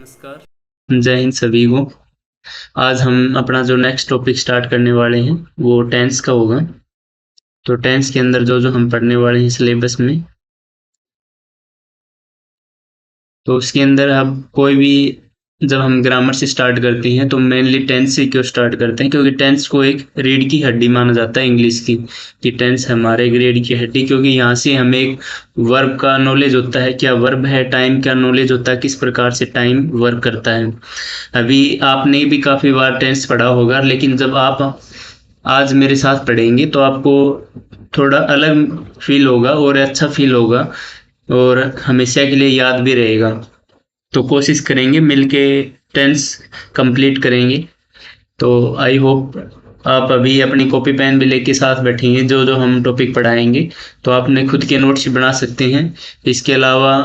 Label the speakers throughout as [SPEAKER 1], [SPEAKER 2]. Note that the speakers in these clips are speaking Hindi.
[SPEAKER 1] नमस्कार। जय हिंद सभी को। आज हम अपना जो नेक्स्ट टॉपिक स्टार्ट करने वाले हैं वो टेंस का होगा। तो टेंस के अंदर जो जो हम पढ़ने वाले हैं सिलेबस में, तो उसके अंदर अब कोई भी जब हम ग्रामर से स्टार्ट करते हैं तो मेनली टेंस से क्यों स्टार्ट करते हैं, क्योंकि टेंस को एक रीढ़ की हड्डी माना जाता है इंग्लिश की, कि टेंस हमारे एक रीढ़ की हड्डी, क्योंकि यहाँ से हमें एक वर्ब का नॉलेज होता है, क्या वर्ब है, टाइम का नॉलेज होता है, किस प्रकार से टाइम वर्क करता है। अभी आपने भी काफ़ी बार टेंस पढ़ा होगा, लेकिन जब आप आज मेरे साथ पढ़ेंगे तो आपको थोड़ा अलग फील होगा और अच्छा फील होगा और हमेशा के लिए याद भी रहेगा। तो कोशिश करेंगे मिलके टेंस कंप्लीट करेंगे। तो आई होप आप अभी अपनी कॉपी पेन भी लेके साथ बैठेंगे, जो जो हम टॉपिक पढ़ाएंगे तो आपने खुद के नोट्स बना सकते हैं। इसके अलावा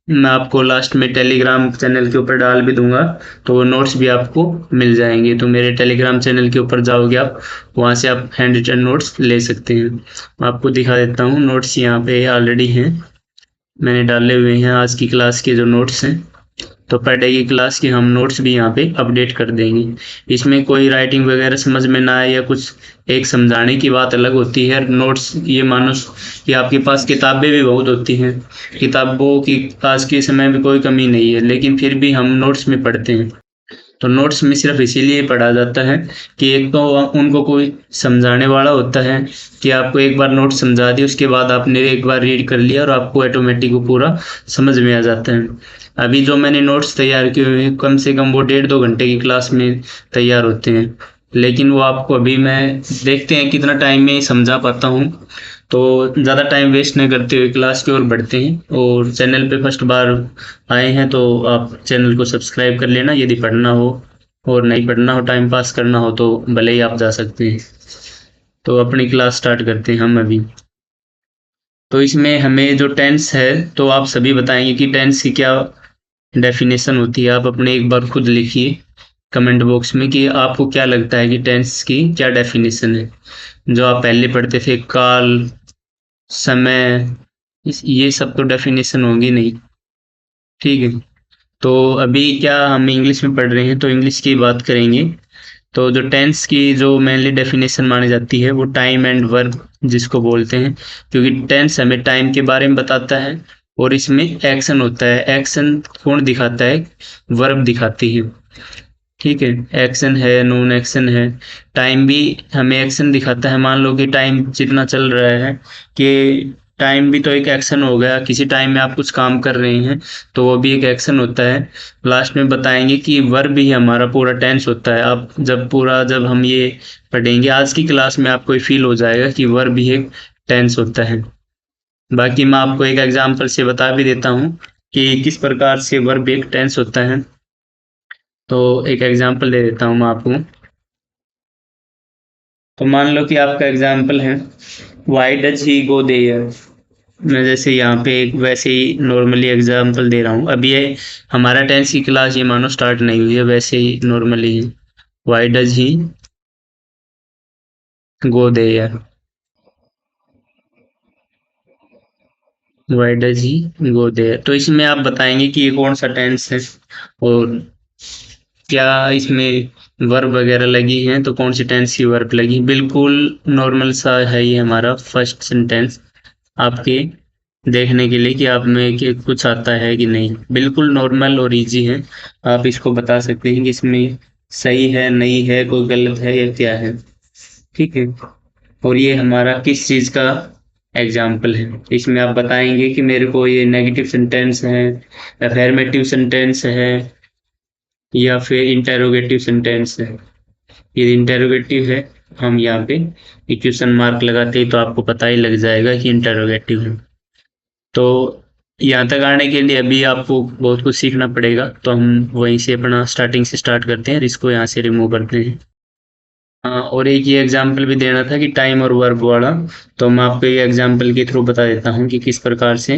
[SPEAKER 1] मैं आपको लास्ट में टेलीग्राम चैनल के ऊपर डाल भी दूंगा, तो वो नोट्स भी आपको मिल जाएंगे। तो मेरे टेलीग्राम चैनल के ऊपर जाओगे आप, वहाँ से आप हैंड रिटन नोट्स ले सकते हैं। मैं आपको दिखा देता हूँ, नोट्स यहाँ पे ऑलरेडी हैं, मैंने डाले हुए हैं आज की क्लास के जो नोट्स हैं। तो पर डे की क्लास के हम नोट्स भी यहाँ पे अपडेट कर देंगे। इसमें कोई राइटिंग वगैरह समझ में ना आए या कुछ, एक समझाने की बात अलग होती है, नोट्स ये मानो कि आपके पास किताबें भी बहुत होती हैं, किताबों की आज के समय में कोई कमी नहीं है, लेकिन फिर भी हम नोट्स में पढ़ते हैं। तो नोट्स में सिर्फ इसीलिए पढ़ा जाता है कि एक तो उनको कोई समझाने वाला होता है, कि आपको एक बार नोट समझा दिया उसके बाद आपने एक बार रीड कर लिया और आपको ऑटोमेटिक वो पूरा समझ में आ जाता है। अभी जो मैंने नोट्स तैयार किए हुए हैं कम से कम वो 1.5-2 घंटे की क्लास में तैयार होते हैं, लेकिन वो आपको अभी मैं देखते हैं कितना टाइम में समझा पाता हूँ। तो ज़्यादा टाइम वेस्ट नहीं करते हुए क्लास की ओर बढ़ते हैं। और चैनल पे फर्स्ट बार आए हैं तो आप चैनल को सब्सक्राइब कर लेना, यदि पढ़ना हो और नहीं पढ़ना हो, टाइम पास करना हो तो भले ही आप जा सकते हैं। तो अपनी क्लास स्टार्ट करते हैं हम अभी। तो इसमें हमें जो टेंस है, तो आप सभी बताएंगे कि टेंस की क्या डेफिनेशन होती है। आप अपने एक बार खुद लिखिए कमेंट बॉक्स में कि आपको क्या लगता है कि टेंस की क्या डेफिनेशन है। जो आप पहले पढ़ते थे, काल, समय, ये सब तो डेफिनेशन होंगी नहीं, ठीक है। तो अभी क्या हम इंग्लिश में पढ़ रहे हैं तो इंग्लिश की बात करेंगे। तो जो टेंस की जो मेनली डेफिनेशन मानी जाती है वो टाइम एंड वर्ब जिसको बोलते हैं, क्योंकि टेंस हमें टाइम के बारे में बताता है और इसमें एक्शन होता है। एक्शन कौन दिखाता है? वर्ब दिखाती है, ठीक है। एक्शन है, नॉन एक्शन है। टाइम भी हमें एक्शन दिखाता है। मान लो कि टाइम जितना चल रहा है, कि टाइम भी तो एक एक्शन हो गया, किसी टाइम में आप कुछ काम कर रहे हैं तो वो भी एक एक्शन होता है। लास्ट में बताएंगे कि वर्ब भी हमारा पूरा टेंस होता है। आप जब हम ये पढ़ेंगे आज की क्लास में आपको फील हो जाएगा कि वर्ब भी एक टेंस होता है। बाकी मैं आपको एक एग्जांपल से बता भी देता हूँ कि किस प्रकार से वर्ब एक टेंस होता है। तो एक एग्जांपल दे देता हूँ मैं आपको। तो मान लो कि आपका एग्जाम्पल है, why does he go there. मैं जैसे यहाँ पे एक वैसे ही नॉर्मली एग्जाम्पल दे रहा हूँ। अभी ये हमारा टेंस की क्लास ये मानो स्टार्ट नहीं हुई है, वैसे ही नॉर्मली है। Why does he go there, why does he go there. तो इसमें आप बताएंगे कि ये कौन सा टेंस है और क्या इसमें वर्ब वगैरह लगी हैं, तो कौन सी टेंस की वर्ब लगी। बिल्कुल नॉर्मल सा है ये हमारा फर्स्ट सेंटेंस, आपके देखने के लिए कि आप में कि कुछ आता है कि नहीं। बिल्कुल नॉर्मल और इजी है, आप इसको बता सकते हैं कि इसमें सही है, नहीं है, कोई गलत है या क्या है, ठीक है। और ये हमारा किस चीज़ का एग्जाम्पल है, इसमें आप बताएंगे कि मेरे को ये नेगेटिव सेंटेंस है, अफर्मेटिव सेंटेंस है, या फिर इंटेरोगेटिव सेंटेंस है। ये इंटेरोगेटिव है, हम यहाँ पे क्वेश्चन मार्क लगाते ही तो आपको पता ही लग जाएगा कि इंटेरोगेटिव है। तो यहाँ तक आने के लिए अभी आपको बहुत कुछ सीखना पड़ेगा, तो हम वहीं से अपना स्टार्टिंग से स्टार्ट करते हैं, इसको यहाँ से रिमूव करते हैं। हाँ, और एक ये एग्जाम्पल भी देना था कि टाइम और वर्ब वाला, तो मैं आपको ये एग्जाम्पल के थ्रू बता देता हूँ कि किस प्रकार से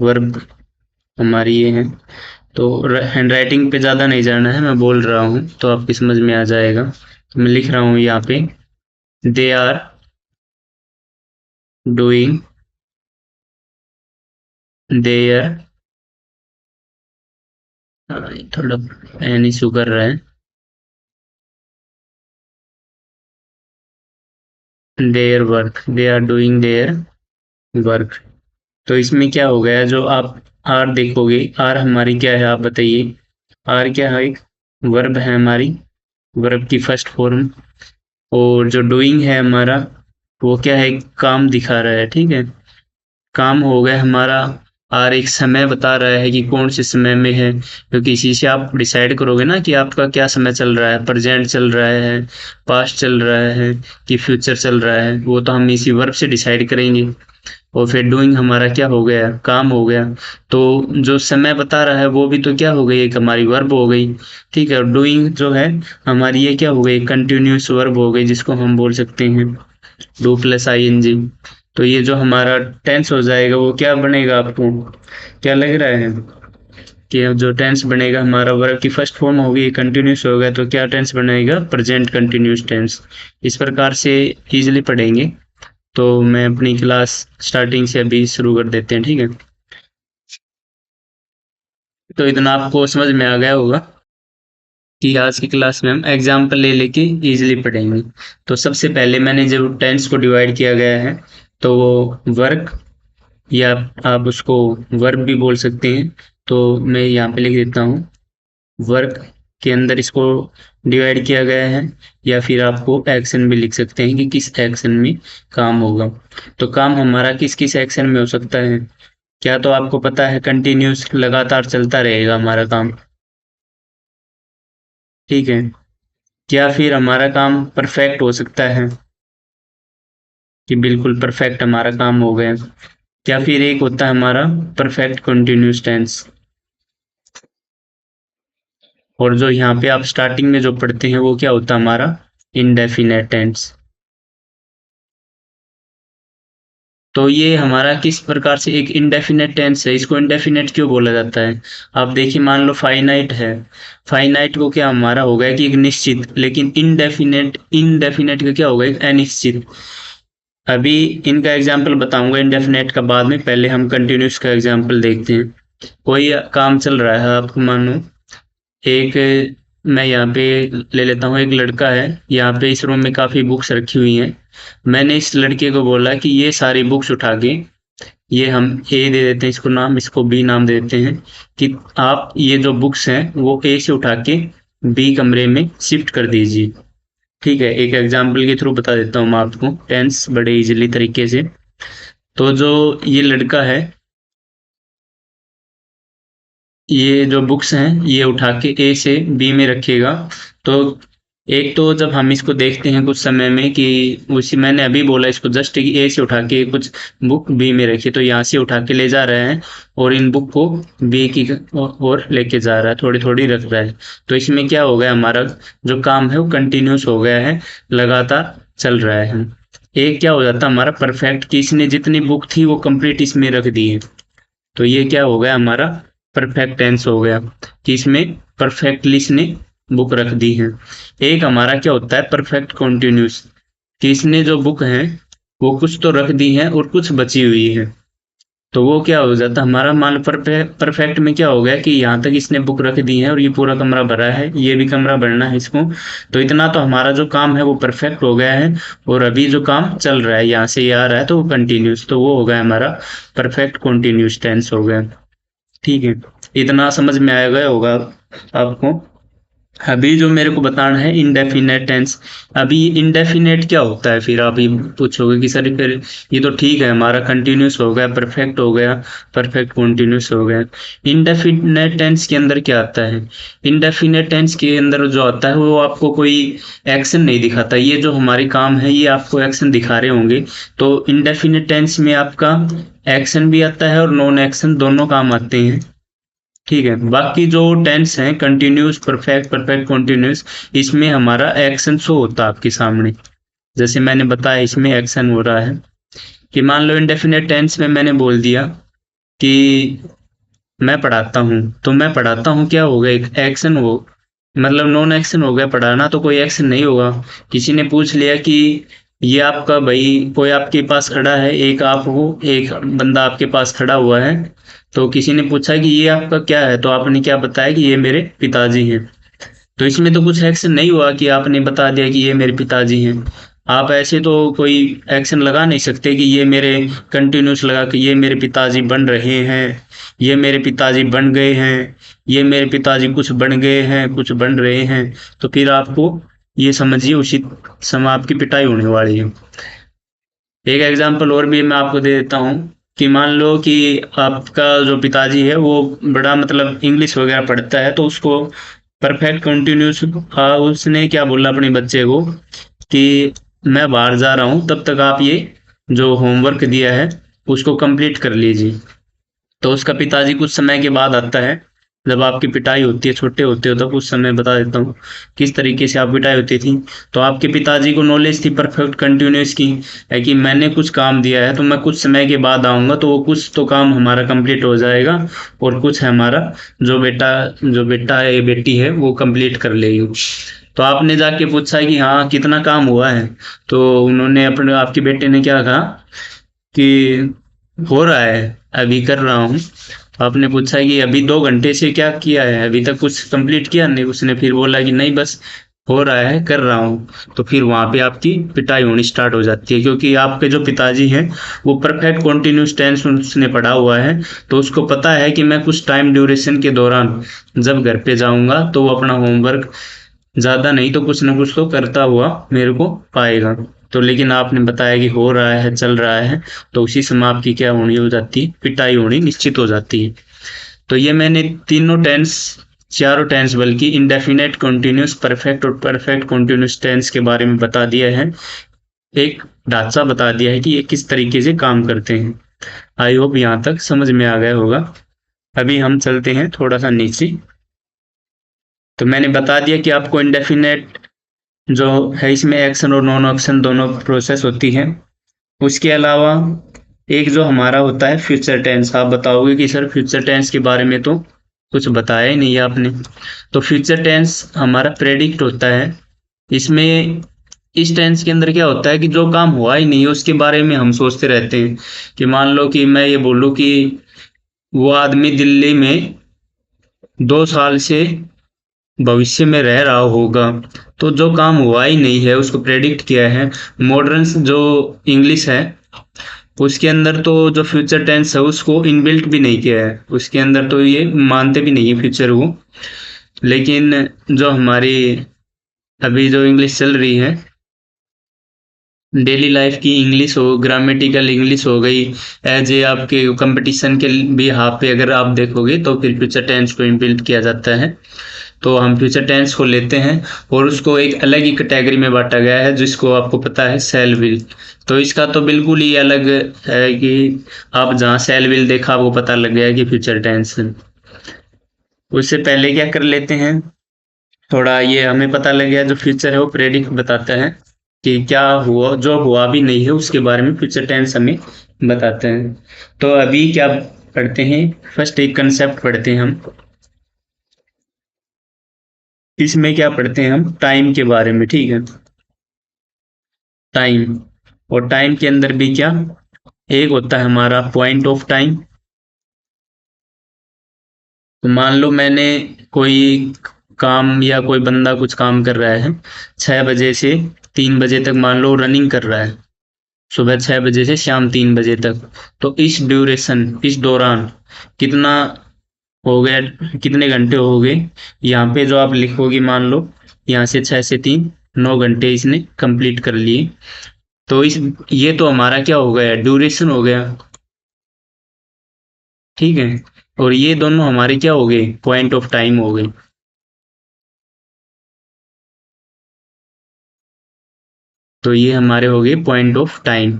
[SPEAKER 1] वर्ब हमारी ये है। तो हैंड राइटिंग पे ज़्यादा नहीं जाना है, मैं बोल रहा हूँ तो आपकी समझ में आ जाएगा। तो मैं लिख रहा हूँ यहाँ पे, दे आर डूइंग देयर हाँ, ये थोड़ा फैन इशू कर रहा है। Their work, they are doing their work. तो इसमें क्या हो गया, जो आप आर देखोगे, आर हमारी क्या है आप बताइए। आर क्या है, एक वर्ब है हमारी, वर्ब की फर्स्ट फॉर्म। और जो डूइंग है हमारा, वो क्या है, काम दिखा रहा है, ठीक है। काम हो गया हमारा। और एक समय बता रहा है कि कौन से समय में है, क्योंकि इसी से आप डिसाइड करोगे ना कि आपका क्या समय चल रहा है, प्रेजेंट चल रहा है, पास्ट चल रहा है, कि फ्यूचर चल रहा है। वो तो हम इसी वर्ब से डिसाइड करेंगे। और फिर डूइंग हमारा क्या हो गया, काम हो गया। तो जो समय बता रहा है वो भी तो क्या हो गई, एक हमारी वर्ब हो गई। ठीक है, डूइंग जो है हमारी, ये क्या हो गई, कंटिन्यूस वर्ब हो गई, जिसको हम बोल सकते हैं do plus I N G. तो ये जो हमारा टेंस हो जाएगा वो क्या बनेगा, आपको क्या लग रहा है कि अब जो टेंस बनेगा हमारा, वर्ब की फर्स्ट फॉर्म होगी, कंटिन्यूस होगा, तो क्या टेंस बनेगा, प्रेजेंट कंटिन्यूस टेंस। इस प्रकार से इजीली पढ़ेंगे। तो मैं अपनी क्लास स्टार्टिंग से अभी शुरू कर देते हैं, ठीक है। तो इतना आपको समझ में आ गया होगा कि आज की क्लास में हम एग्जाम्पल ले लेके इजीली पढ़ेंगे। तो सबसे पहले मैंने जब टेंस को डिवाइड किया गया है, तो वो वर्क, या आप उसको वर्ब भी बोल सकते हैं। तो मैं यहाँ पे लिख देता हूँ, वर्क के अंदर इसको डिवाइड किया गया है। या फिर आपको एक्शन भी लिख सकते हैं कि किस एक्शन में काम होगा। तो काम हमारा किस किस एक्शन में हो सकता है, क्या तो आपको पता है, कंटिन्यूस लगातार चलता रहेगा हमारा काम, ठीक है। क्या फिर हमारा काम परफेक्ट हो सकता है, कि बिल्कुल परफेक्ट हमारा काम हो गया। क्या फिर एक होता है हमारा परफेक्ट कंटिन्यूस टेंस। और जो यहाँ पे आप स्टार्टिंग में जो पढ़ते हैं वो क्या होता है हमारा इनडेफिनेट टेंस। तो ये हमारा किस प्रकार से एक इनडेफिनेट टेंस है, इसको इनडेफिनेट क्यों बोला जाता है। आप देखिए, मान लो फाइनाइट है, फाइनाइट को क्या हमारा हो गया कि एक निश्चित, लेकिन इनडेफिनेट, इनडेफिनेट का क्या होगा, एक अनिश्चित। अभी इनका एग्जाम्पल बताऊंगा इंडेफिनेट का बाद में, पहले हम कंटिन्यूस का एग्जाम्पल देखते हैं। कोई काम चल रहा है, आपको मानो एक, मैं यहाँ पे ले लेता हूँ, एक लड़का है, यहाँ पे इस रूम में काफ़ी बुक्स रखी हुई हैं। मैंने इस लड़के को बोला कि ये सारी बुक्स उठा के, ये हम ए दे देते हैं इसको नाम, इसको बी नाम दे देते हैं, कि आप ये जो बुक्स हैं वो ए से उठा के बी कमरे में शिफ्ट कर दीजिए। ठीक है, एक एग्जाम्पल के थ्रू बता देता हूँ मैं आपको टेंस बड़े इजीली तरीके से। तो जो ये लड़का है, ये जो बुक्स हैं ये उठा के ए से बी में रखेगा। तो एक तो जब हम इसको देखते हैं कुछ समय में कि, उसी मैंने अभी बोला इसको जस्ट कि ए से उठा के कुछ बुक बी में रखी, तो यहाँ से उठा के ले जा रहा है और इन बुक को बी की ओर लेके जा रहा है, थोड़ी थोड़ी रख रहा है। तो इसमें क्या हो गया, हमारा जो काम है वो कंटिन्यूस हो गया है, लगातार चल रहा है। एक क्या हो जाता है हमारा परफेक्ट, कि इसने जितनी बुक थी वो कंप्लीट इसमें रख दी है। तो ये क्या हो गया हमारा परफेक्ट टेंस हो गया, कि इसमें परफेक्टली इसने बुक रख दी है। एक हमारा क्या होता है परफेक्ट कॉन्टिन्यूस, कि इसने जो बुक है वो कुछ तो रख दी है और कुछ बची हुई है। तो वो क्या हो जाता है हमारा, मान लो परफेक्ट में क्या हो गया कि यहाँ तक इसने बुक रख दी है और ये पूरा कमरा भरा है, ये भी कमरा भरना है इसको। तो इतना तो हमारा जो काम है वो परफेक्ट हो गया है। और अभी जो काम चल रहा है यहाँ से ये आ रहा है तो वो कंटिन्यूस, तो वो हो गया हमारा परफेक्ट कॉन्टिन्यूस टेंस हो गया। ठीक है, इतना समझ में आ गया होगा आपको। अभी जो मेरे को बताना है इंडेफिनेट टेंस। अभी इंडेफिनेट क्या होता है, फिर आप ये पूछोगे कि सर फिर ये तो ठीक है, हमारा कंटिन्यूस हो गया, परफेक्ट हो गया, परफेक्ट कंटिन्यूस हो गया। इंडेफिनेट टेंस के अंदर क्या आता है, इंडेफिनेट टेंस के अंदर जो आता है वो आपको कोई एक्शन नहीं दिखाता। ये जो हमारे काम है ये आपको एक्शन दिखा रहे होंगे। तो इंडेफिनेट टेंस में आपका एक्शन भी आता है और नॉन एक्शन दोनों काम आते हैं। ठीक है, बाकी जो टेंस हैं कंटिन्यूस, परफेक्ट, परफेक्ट कंटिन्यूस, इसमें हमारा एक्शन शो होता है आपके सामने। जैसे मैंने बताया इसमें एक्शन हो रहा है, कि मान लो इंडेफिनेट टेंस में मैंने बोल दिया कि मैं पढ़ाता हूँ, तो मैं पढ़ाता हूँ क्या होगा, एक एक्शन हो, मतलब नॉन एक्शन हो गया, पढ़ाना तो कोई एक्शन नहीं होगा। किसी ने पूछ लिया कि ये आपका भाई कोई आपके पास खड़ा है, एक आप हो, एक बंदा आपके पास खड़ा हुआ है, तो किसी ने पूछा कि ये आपका क्या है, तो आपने क्या बताया कि ये मेरे पिताजी हैं। तो इसमें तो कुछ एक्शन नहीं हुआ कि आपने बता दिया कि ये मेरे पिताजी हैं। आप ऐसे तो कोई एक्शन लगा नहीं सकते कि ये मेरे कंटिन्यूस लगा कि ये मेरे पिताजी बन रहे हैं, ये मेरे पिताजी बन गए हैं, ये मेरे पिताजी कुछ बन गए हैं, कुछ बन रहे हैं। तो फिर आपको ये समझिए उसी समय आपकी पिटाई होने वाली है। एक एग्जांपल और भी मैं आपको दे देता हूँ कि मान लो कि आपका जो पिताजी है वो बड़ा मतलब इंग्लिश वगैरह पढ़ता है, तो उसको परफेक्ट कंटिन्यूस उसने क्या बोला अपने बच्चे को कि मैं बाहर जा रहा हूँ, तब तक आप ये जो होमवर्क दिया है उसको कंप्लीट कर लीजिए। तो उसका पिताजी कुछ समय के बाद आता है, जब आपकी पिटाई होती है, छोटे होते हो तब, उस समय बता देता हूँ किस तरीके से आप पिटाई होती थी। तो आपके पिताजी को नॉलेज थी परफेक्ट कंटिन्यूस की, है कि मैंने कुछ काम दिया है तो मैं कुछ समय के बाद आऊँगा, तो वो कुछ तो काम हमारा कंप्लीट हो जाएगा और कुछ है हमारा जो बेटा है, बेटी है, वो कंप्लीट कर लेगी। तो आपने जाके पूछा कि हाँ कितना काम हुआ है, तो उन्होंने अपने आपके बेटे ने क्या कहा कि हो रहा है, अभी कर रहा हूँ। आपने पूछा कि अभी 2 घंटे से क्या किया है, अभी तक कुछ कंप्लीट किया नहीं, उसने फिर बोला कि नहीं बस हो रहा है, कर रहा हूँ। तो फिर वहां पे आपकी पिटाई होनी स्टार्ट हो जाती है, क्योंकि आपके जो पिताजी हैं वो परफेक्ट कॉन्टिन्यूस टेंस उसने पढ़ा हुआ है, तो उसको पता है कि मैं कुछ टाइम ड्यूरेशन के दौरान जब घर पे जाऊंगा तो वो अपना होमवर्क ज़्यादा नहीं तो कुछ ना कुछ तो करता हुआ मेरे को पाएगा। तो लेकिन आपने बताया कि हो रहा है, चल रहा है, तो उसी समय आपकी क्या होनी हो जाती है, पिटाई होनी निश्चित हो जाती है। तो ये मैंने तीनों टेंस, चारों टेंस बल्कि इंडेफिनेट कंटिन्यूस, परफेक्ट और परफेक्ट कंटिन्यूस टेंस के बारे में बता दिया है, एक ढांचा बता दिया है कि ये किस तरीके से काम करते हैं। आई होप यहाँ तक समझ में आ गया होगा। अभी हम चलते हैं थोड़ा सा नीचे। तो मैंने बता दिया कि आपको इंडेफिनेट जो है इसमें एक्शन और नॉन एक्शन दोनों प्रोसेस होती है। उसके अलावा एक जो हमारा होता है फ्यूचर टेंस। आप बताओगे कि सर फ्यूचर टेंस के बारे में तो कुछ बताया ही नहीं है आपने। तो फ्यूचर टेंस हमारा प्रेडिक्ट होता है। इसमें इस टेंस के अंदर क्या होता है कि जो काम हुआ ही नहीं है उसके बारे में हम सोचते रहते हैं। कि मान लो कि मैं ये बोलूँ कि वो आदमी दिल्ली में 2 साल से भविष्य में रह रहा होगा, तो जो काम हुआ ही नहीं है उसको प्रेडिक्ट किया है। मॉडर्न जो इंग्लिश है उसके अंदर तो जो फ्यूचर टेंस है उसको इनबिल्ट भी नहीं किया है, उसके अंदर तो ये मानते भी नहीं है फ्यूचर को। लेकिन जो हमारी अभी जो इंग्लिश चल रही है, डेली लाइफ की इंग्लिश हो, ग्रामेटिकल इंग्लिश हो गई, एज ए आपके कंपटीशन के भी हाथ पे अगर आप देखोगे तो फिर फ्यूचर टेंस को इनबिल्ट किया जाता है। तो हम फ्यूचर टेंस को लेते हैं और उसको एक अलग ही कैटेगरी में बांटा गया है, जिसको आपको पता है सेल विल। तो इसका तो बिल्कुल ही अलग है कि आप जहाँ सेल विल देखा वो पता लग गया कि फ्यूचर टेंस। उससे पहले क्या कर लेते हैं, थोड़ा ये हमें पता लग गया जो फ्यूचर है वो प्रेडिक्ट बताता है कि क्या हुआ, जो हुआ भी नहीं है उसके बारे में फ्यूचर टेंस हमें बताते हैं। तो अभी क्या पढ़ते हैं, फर्स्ट एक कंसेप्ट पढ़ते हैं हम। इसमें क्या पढ़ते हैं हम, टाइम के बारे में, ठीक है। टाइम, और टाइम के अंदर भी क्या, एक होता है हमारा पॉइंट ऑफ टाइम। तो मान लो मैंने कोई काम या कोई बंदा कुछ काम कर रहा है, 6 बजे से 3 बजे तक मान लो रनिंग कर रहा है, सुबह 6 बजे से शाम 3 बजे तक। तो इस ड्यूरेशन, इस दौरान कितना हो गया, कितने घंटे हो गए, यहाँ पे जो आप लिखोगे, मान लो यहाँ से 6 से 3, 9 घंटे इसने कंप्लीट कर लिए। तो इस ये तो हमारा क्या हो गया, ड्यूरेशन हो गया, ठीक है। और ये दोनों हमारे क्या हो गए, पॉइंट ऑफ टाइम हो गए। तो ये हमारे हो गए पॉइंट ऑफ टाइम।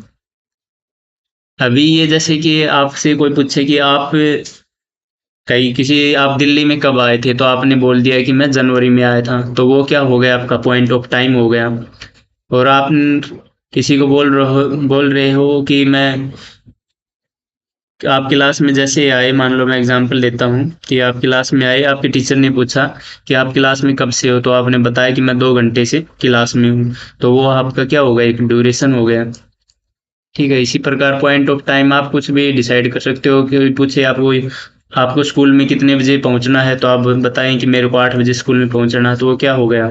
[SPEAKER 1] अभी ये जैसे कि आपसे कोई पूछे कि आप कहीं किसी आप दिल्ली में कब आए थे, तो आपने बोल दिया कि मैं जनवरी में आया था, तो वो क्या हो गया, आपका पॉइंट ऑफ टाइम हो गया। और आप किसी को बोल रहे हो कि मैं आप क्लास में जैसे आए, मान लो मैं एग्जांपल देता हूँ कि आप क्लास में आए, आपके टीचर ने पूछा कि आप क्लास में कब से हो, तो आपने बताया कि मैं 2 घंटे से क्लास में हूँ, तो वो आपका क्या होगा, एक ड्यूरेशन हो गया। ठीक है, इसी प्रकार पॉइंट ऑफ टाइम आप कुछ भी डिसाइड कर सकते हो कि पूछे आपको आपको स्कूल में कितने बजे पहुंचना है, तो आप बताएं कि मेरे को 8 बजे स्कूल में पहुंचना है, तो वो क्या हो गया,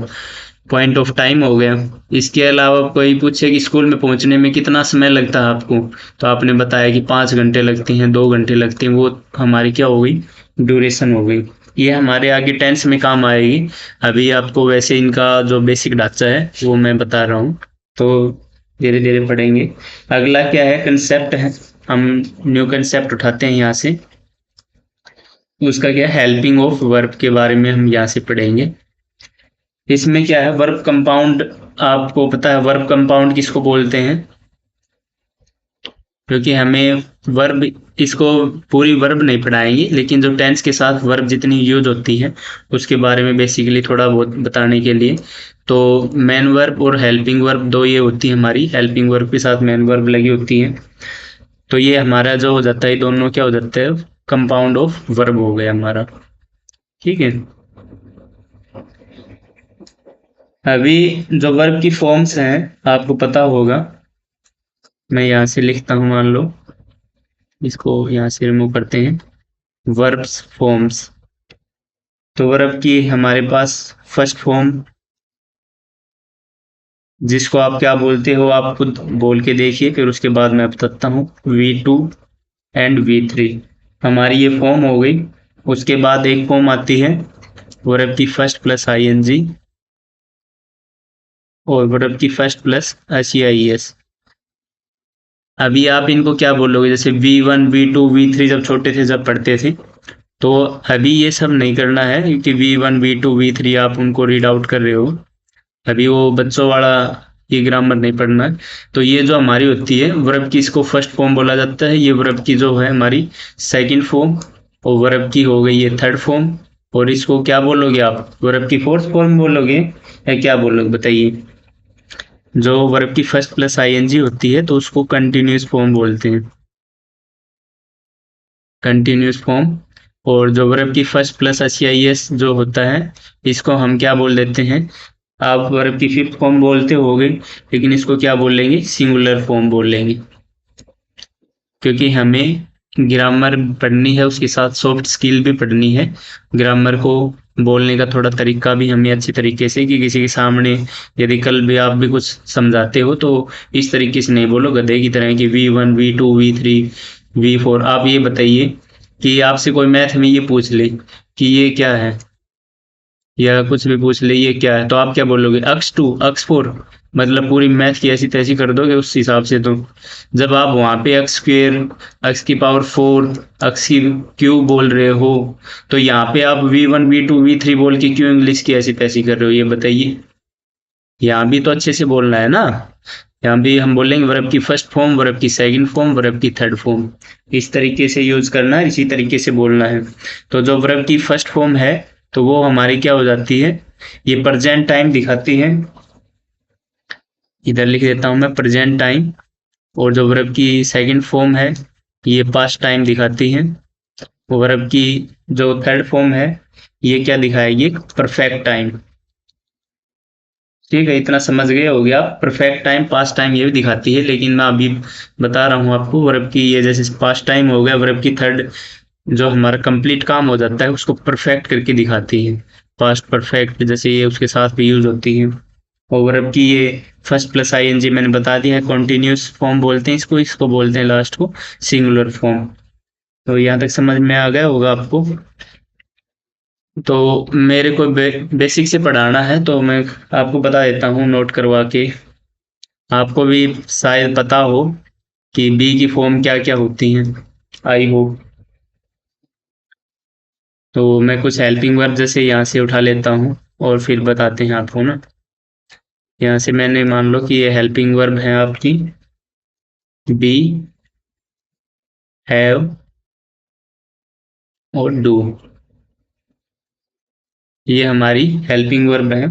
[SPEAKER 1] पॉइंट ऑफ टाइम हो गया। इसके अलावा कोई पूछे कि स्कूल में पहुंचने में कितना समय लगता है आपको, तो आपने बताया कि 5 घंटे लगते हैं, 2 घंटे लगते हैं, वो हमारी क्या हो गई, ड्यूरेशन हो गई। ये हमारे आगे टेंस में काम आएगी। अभी आपको वैसे इनका जो बेसिक ढांचा है वो मैं बता रहा हूँ, तो धीरे धीरे पढ़ेंगे। अगला क्या है, कंसेप्ट है। हम न्यू कंसेप्ट उठाते हैं यहाँ से। उसका क्या है, हेल्पिंग ऑफ वर्ब के बारे में हम यहाँ से पढ़ेंगे। इसमें क्या है, वर्ब कंपाउंड। आपको पता है वर्ब कंपाउंड किसको बोलते हैं, क्योंकि हमें वर्ब, इसको पूरी वर्ब नहीं पढ़ाएंगे, लेकिन जो टेंस के साथ वर्ब जितनी यूज होती है उसके बारे में बेसिकली थोड़ा बहुत बताने के लिए। तो मेन वर्ब और हेल्पिंग वर्ब दो ये होती है हमारी, हेल्पिंग वर्ब के साथ मेन वर्ब लगी होती है। तो ये हमारा जो हो जाता है, दोनों क्या हो जाता है, कंपाउंड ऑफ वर्ब हो गया हमारा। ठीक है। अभी जो वर्ब की फॉर्म्स हैं आपको पता होगा, मैं यहाँ से लिखता हूँ, मान लो इसको यहाँ से रिमूव करते हैं, वर्ब्स फॉर्म्स। तो वर्ब की हमारे पास फर्स्ट फॉर्म, जिसको आप क्या बोलते हो आप खुद बोल के देखिए, फिर उसके बाद मैं बताता हूँ। V2 एंड V3 हमारी ये फॉर्म हो गई। उसके बाद एक फॉर्म आती है वर्ब की फर्स्ट प्लस ING, और वर्ब की फर्स्ट प्लस SEIS। अभी आप इनको क्या बोलोगे, जैसे V1 V2 V3 जब छोटे थे, जब पढ़ते थे, तो अभी ये सब नहीं करना है, क्योंकि V1 V2 V3 आप उनको रीड आउट कर रहे हो, अभी वो बच्चों वाला ये ग्रामर नहीं पढ़ना है। तो ये जो हमारी होती है वर्ब की, इसको फर्स्ट फॉर्म बोला जाता है। ये वर्ब की जो है हमारी सेकंड फॉर्म, और वर्ब की हो गई ये थर्ड फॉर्म। और इसको क्या बोलोगे आप, वर्ब की फोर्थ फॉर्म बोलोगे या क्या बोलोगे बताइए। जो वर्ब की फर्स्ट प्लस ING होती है तो उसको कंटिन्यूस फॉर्म बोलते हैं, कंटिन्यूस फॉर्म। और जो वर्ब की फर्स्ट प्लस SEIS जो होता है, इसको हम क्या बोल देते हैं, आप वर्ब की फिफ्थ फॉर्म बोलते होगे, लेकिन इसको क्या बोल लेंगे, सिंगुलर फॉर्म बोल लेंगे। क्योंकि हमें ग्रामर पढ़नी है, उसके साथ सॉफ्ट स्किल भी पढ़नी है। ग्रामर को बोलने का थोड़ा तरीका भी हमें अच्छी तरीके से, कि किसी के सामने यदि कल भी आप भी कुछ समझाते हो तो इस तरीके से नहीं बोलो गधे की तरह, कि V1 V2 V3 V4। आप ये बताइए कि आपसे कोई मैथ में ये पूछ ले कि ये क्या है, या कुछ भी पूछ ले ये क्या है, तो आप क्या बोलोगे, x2 x4, मतलब पूरी मैथ की ऐसी तैसी कर दोगे उस हिसाब से। तो जब आप वहां पे x² x⁴ x की क्यूब बोल रहे हो, तो यहाँ पे आप V1 V2 V3 बोल के क्यों इंग्लिश की ऐसी तैसी कर रहे हो, ये बताइए। यहाँ भी तो अच्छे से बोलना है ना। यहाँ भी हम बोलेंगे वर्ब की फर्स्ट फॉर्म, वर्ब की सेकंड फॉर्म, वर्ब की थर्ड फॉर्म, इस तरीके से यूज करना है, इसी तरीके से बोलना है। तो जो वर्ब की फर्स्ट फॉर्म है, तो वो हमारी क्या हो जाती है, ये प्रेजेंट टाइम दिखाती है। इधर लिख देता हूं मैं प्रेजेंट टाइम। और जो वर्ब की सेकंड फॉर्म है, ये पास्ट टाइम दिखाती है। वर्ब की जो थर्ड फॉर्म है, ये क्या दिखाएगी, परफेक्ट टाइम। ठीक है, इतना समझ गए हो गया। परफेक्ट टाइम पास्ट टाइम ये भी दिखाती है, लेकिन मैं अभी बता रहा हूँ आपको वर्ब की, ये जैसे पास्ट टाइम हो गया, वर्ब की थर्ड जो हमारा कंप्लीट काम हो जाता है उसको परफेक्ट करके दिखाती है, पास्ट परफेक्ट जैसे ये उसके साथ भी यूज होती है। और वर्ब की ये फर्स्ट प्लस ING मैंने बता दिया है, कॉन्टिन्यूस फॉर्म बोलते हैं इसको, इसको बोलते हैं लास्ट को सिंगुलर फॉर्म। तो यहाँ तक समझ में आ गया होगा आपको। तो मेरे को बेसिक से पढ़ाना है, तो मैं आपको बता देता हूँ नोट करवा के। आपको भी शायद पता हो कि बी की फॉर्म क्या क्या होती हैं, आई होप। तो मैं कुछ हेल्पिंग वर्ब जैसे यहाँ से उठा लेता हूँ, और फिर बताते हैं आपको ना। यहाँ से मैंने मान लो कि ये हेल्पिंग वर्ब है आपकी, बी, हैव और डू, ये हमारी हेल्पिंग वर्ब है।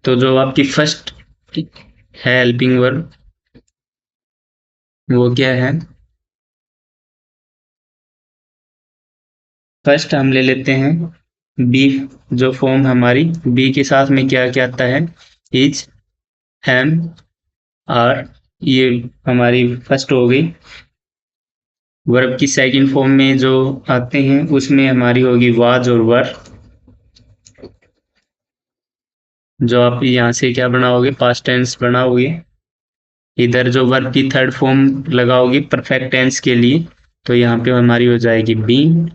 [SPEAKER 1] तो जो आपकी फर्स्ट है हेल्पिंग वर्ब, वो क्या है, फर्स्ट हम ले लेते हैं बी, जो फॉर्म हमारी बी के साथ में क्या क्या आता है, इज, एम, आर, ये हमारी फर्स्ट हो गई। वर्ब की सेकंड फॉर्म में जो आते हैं उसमें हमारी होगी वाज और वर, जो आप यहाँ से क्या बनाओगे, पास्ट टेंस बनाओगे। इधर जो वर्ब की थर्ड फॉर्म लगाओगे परफेक्ट टेंस के लिए, तो यहाँ पे हमारी हो जाएगी बीइंग,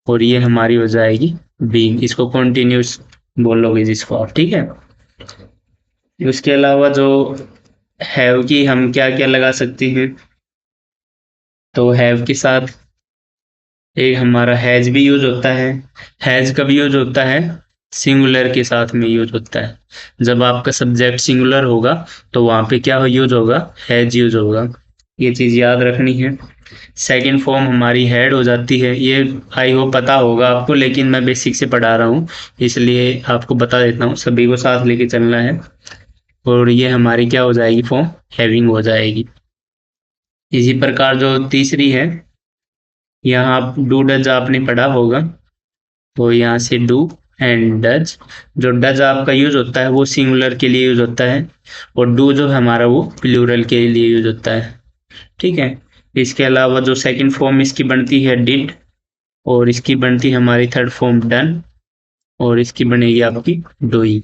[SPEAKER 1] और ये हमारी हो जाएगी बीइंग। इसको कॉन्टिन्यूस बोलोगे जिसको आप, ठीक है। उसके अलावा जो हैव की हम क्या क्या लगा सकते हैं, तो हैव के साथ एक हमारा हैज भी यूज होता है। हैज कब यूज होता है, सिंगुलर के साथ में यूज होता है। जब आपका सब्जेक्ट सिंगुलर होगा तो वहां पे क्या यूज होगा, हैज यूज होगा। ये चीज याद रखनी है। सेकंड फॉर्म हमारी हैड हो जाती है, ये आई होप पता होगा आपको, लेकिन मैं बेसिक से पढ़ा रहा हूँ इसलिए आपको बता देता हूँ, सभी को साथ लेके चलना है। और ये हमारी क्या हो जाएगी, फॉर्म हैविंग हो जाएगी। इसी प्रकार जो तीसरी है, यहाँ आप डू डज आपने पढ़ा होगा, तो यहाँ से डू एंड डज। जो डज आपका यूज होता है वो सिंगुलर के लिए यूज होता है, और डू जो हमारा वो प्लूरल के लिए यूज होता है, ठीक है। इसके अलावा जो सेकंड फॉर्म इसकी बनती है डिड, और इसकी बनती है हमारी थर्ड फॉर्म डन, और इसकी बनेगी आपकी डूइंग।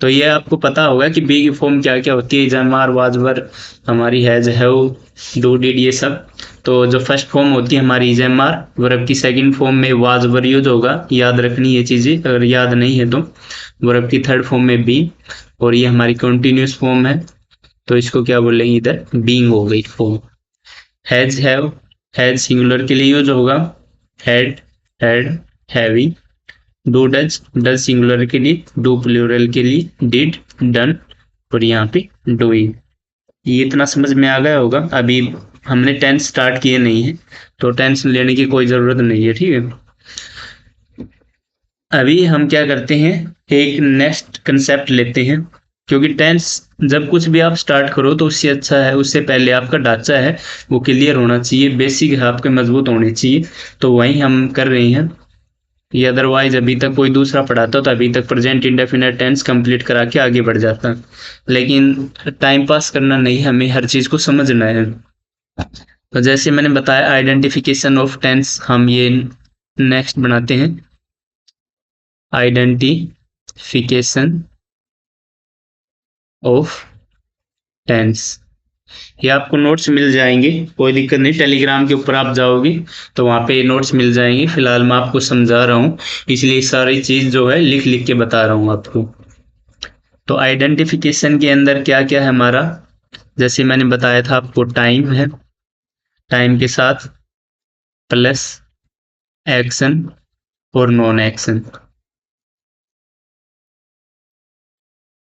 [SPEAKER 1] तो ये आपको पता होगा कि बी की फॉर्म क्या क्या होती है, जमार, वाजवर, हमारी हैज, हैव, डू, डिड, ये सब। तो जो फर्स्ट फॉर्म होती है हमारी इजमार, वर्ब की सेकंड फॉर्म में वाजवर यूज होगा, याद रखनी ये चीजें, अगर याद नहीं है तो। वर्ब की थर्ड फॉर्म में बी, और ये हमारी कंटिन्यूस फॉर्म है, तो इसको क्या बोलेंगे, इधर बीइंग हो गई form. Has, have, has singular के लिए यूज होगा, had, had, having. Do does, does singular के लिए, डू प्लूरल के लिए, डिड, डन, और यहाँ पे डूइंग। ये इतना समझ में आ गया होगा। अभी हमने टेंस स्टार्ट किए नहीं है, तो टेंस लेने की कोई ज़रूरत नहीं है, ठीक है। अभी हम क्या करते हैं, एक नेक्स्ट कंसेप्ट लेते हैं, क्योंकि टेंस जब कुछ भी आप स्टार्ट करो तो उससे अच्छा है, उससे पहले आपका ढांचा है वो क्लियर होना चाहिए, बेसिक है आपके मजबूत होने चाहिए। तो वही हम कर रहे हैं। ये अदरवाइज अभी तक कोई दूसरा पढ़ाता तो अभी तक प्रेजेंट इंडेफिनिट टेंस कंप्लीट करा के आगे बढ़ जाता, लेकिन टाइम पास करना नहीं, हमें हर चीज को समझना है। तो जैसे मैंने बताया आइडेंटिफिकेशन ऑफ टेंस, हम ये नेक्स्ट बनाते हैं, आइडेंटिफिकेशन ऑफ टेंस। ये आपको नोट्स मिल जाएंगे, कोई दिक्कत नहीं, टेलीग्राम के ऊपर आप जाओगे तो वहाँ पे नोट्स मिल जाएंगे। फिलहाल मैं आपको समझा रहा हूँ, इसलिए सारी चीज़ जो है लिख लिख के बता रहा हूँ आपको। तो आइडेंटिफिकेशन के अंदर क्या क्या है हमारा, जैसे मैंने बताया था आपको, टाइम है, टाइम के साथ प्लस एक्शन और नॉन एक्शन।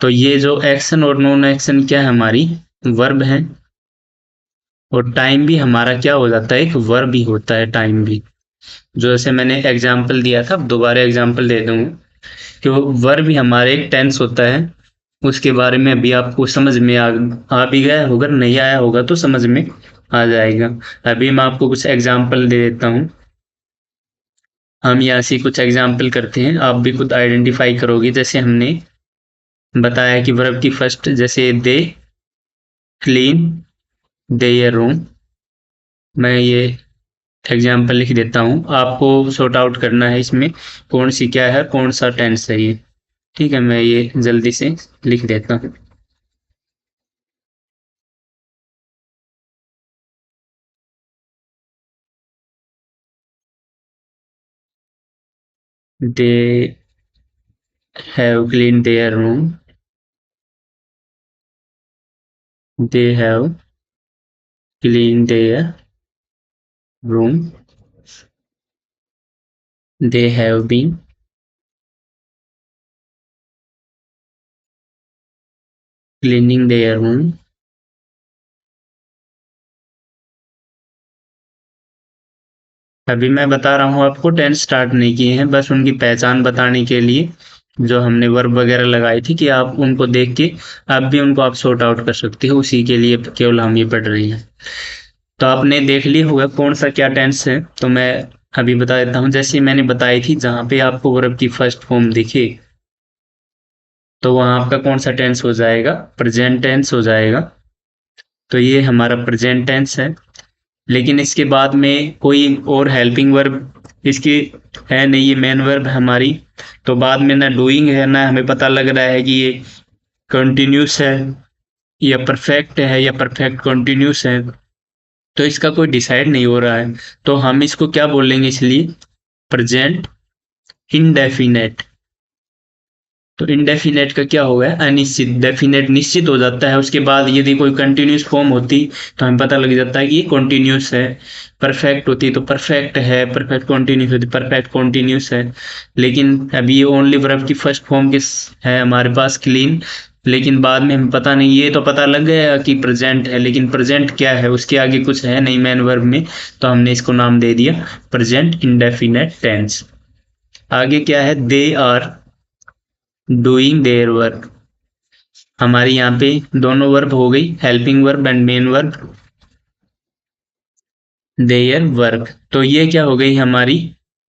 [SPEAKER 1] तो ये जो एक्शन और नॉन एक्शन क्या है, हमारी वर्ब है, और टाइम भी हमारा क्या हो जाता है, एक वर्ब ही होता है टाइम भी। जो जैसे मैंने एग्जाम्पल दिया था, अब दोबारा एग्जाम्पल दे दूंगा कि वो वर्ब भी हमारे एक टेंस होता है। उसके बारे में अभी आपको समझ में आ भी गया होगा, नहीं आया होगा तो समझ में आ जाएगा। अभी मैं आपको कुछ एग्जाम्पल दे देता हूँ, हम यहाँ से कुछ एग्जाम्पल करते हैं, आप भी खुद आइडेंटिफाई करोगे। जैसे हमने बताया कि वर्ब की फर्स्ट, जैसे दे क्लीन देयर रूम, मैं ये एग्जाम्पल लिख देता हूँ, आपको सॉर्ट आउट करना है इसमें कौन सी क्या है, कौन सा टेंस है ये, ठीक है। मैं ये जल्दी से लिख देता हूँ। They have clean their room, they have clean their room, they have been cleaning their room. अभी मैं बता रहा हूँ आपको, टेंस स्टार्ट नहीं किए हैं, बस उनकी पहचान बताने के लिए जो हमने वर्ब वगैरह लगाई थी, कि आप उनको देख के आप भी उनको आप सॉर्ट आउट कर सकते हो, उसी के लिए केवल हम ये पढ़ रहे हैं। तो आपने देख लिया होगा कौन सा क्या टेंस है, तो मैं अभी बता देता हूँ, जैसे मैंने बताई थी जहाँ पे आपको वर्ब की फर्स्ट फॉर्म दिखे तो वहाँ आपका कौन सा टेंस हो जाएगा, प्रेजेंट टेंस हो जाएगा। तो ये हमारा प्रेजेंट टेंस है। लेकिन इसके बाद में कोई और हेल्पिंग वर्ब इसकी है नहीं, ये मेन वर्ब हमारी। तो बाद में ना डूइंग है ना हमें पता लग रहा है कि ये कंटिन्यूस है या परफेक्ट है या परफेक्ट कंटिन्यूस है, तो इसका कोई डिसाइड नहीं हो रहा है। तो हम इसको क्या बोलेंगे, इसलिए प्रेजेंट इनडेफिनेट। तो इनडेफिनेट का क्या होगा, अनिश्चित। डेफिनेट निश्चित हो जाता है, उसके बाद यदि कोई कंटिन्यूस फॉर्म होती तो हमें पता लग जाता है कि ये कंटिन्यूस है। परफेक्ट होती तो परफेक्ट है, परफेक्ट कंटिन्यूस होती परफेक्ट कंटिन्यूस है। लेकिन अभी ये ओनली वर्ब की फर्स्ट फॉर्म किस है हमारे पास, क्लीन। लेकिन बाद में हमें पता नहीं, ये तो पता लग गया कि प्रेजेंट है, लेकिन प्रेजेंट क्या है उसके आगे कुछ है नहीं मेन वर्ब में, तो हमने इसको नाम दे दिया प्रेजेंट इंडेफिनेट टेंस। आगे क्या है, they are doing their work. हमारे यहाँ पे दोनों वर्ब हो गई, helping verb and main verb, their work. तो ये क्या हो गई हमारी,